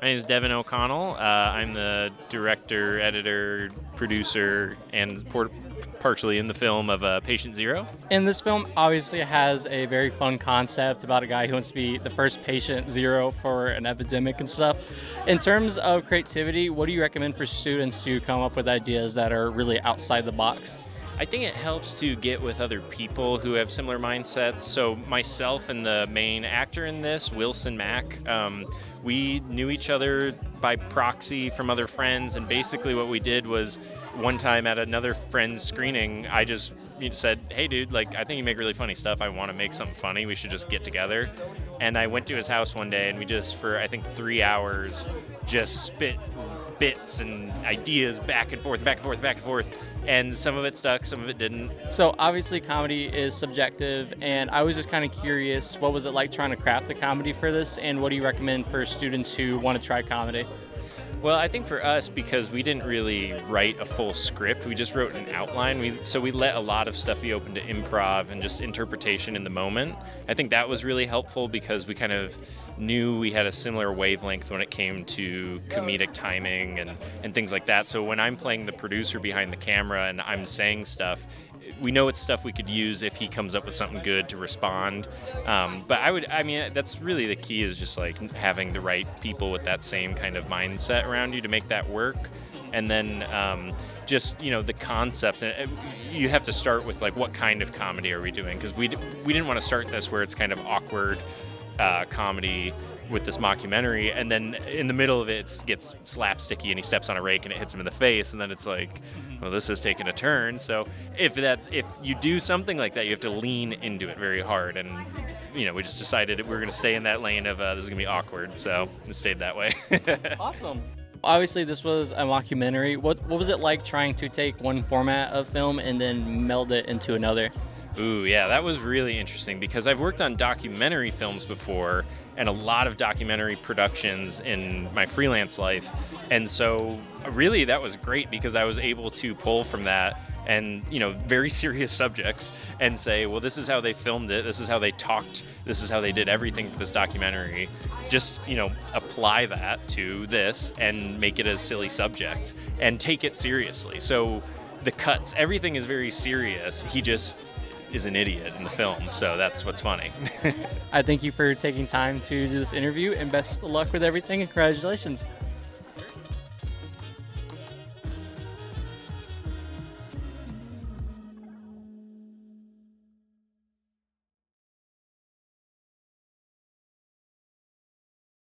My name is Devin O'Connell. I'm the director, editor, producer, and partially in the film of Patient Zero. And this film obviously has a very fun concept about a guy who wants to be the first patient zero for an epidemic and stuff. In terms of creativity, what do you recommend for students to come up with ideas that are really outside the box? I think it helps to get with other people who have similar mindsets. So myself and the main actor in this, Wilson Mack, we knew each other by proxy from other friends, and basically what we did was one time at another friend's screening, I just said, hey dude, like I think you make really funny stuff. I want to make something funny. We should just get together. And I went to his house one day and we just, for I think 3 hours, just spit bits and ideas back and forth, back and forth, back and forth. And some of it stuck, some of it didn't. So obviously comedy is subjective, and I was just kind of curious, what was it like trying to craft the comedy for this, and what do you recommend for students who want to try comedy? Well, I think for us, because we didn't really write a full script, we just wrote an outline. So we let a lot of stuff be open to improv and just interpretation in the moment. I think that was really helpful because we kind of knew we had a similar wavelength when it came to comedic timing and things like that. So when I'm playing the producer behind the camera and I'm saying stuff, we know it's stuff we could use if he comes up with something good to respond. But that's really the key, is just like having the right people with that same kind of mindset around you to make that work. And then just, the concept, you have to start with like, what kind of comedy are we doing? Because we didn't want to start this where it's kind of awkward comedy with this mockumentary, and then in the middle of it gets slapsticky and he steps on a rake and it hits him in the face, and then it's like, well, this has taken a turn. So if you do something like that, you have to lean into it very hard, and we just decided we were going to stay in that lane of this is going to be awkward, so it stayed that way. Awesome. Obviously, this was a mockumentary. What was it like trying to take one format of film and then meld it into another? Ooh, yeah, that was really interesting because I've worked on documentary films before and a lot of documentary productions in my freelance life. And so really that was great because I was able to pull from that and, very serious subjects and say, well, this is how they filmed it. This is how they talked. This is how they did everything for this documentary. Just, apply that to this and make it a silly subject and take it seriously. So the cuts, everything is very serious. He just is an idiot in the film, so that's what's funny. I thank you for taking time to do this interview, and best of luck with everything, and congratulations.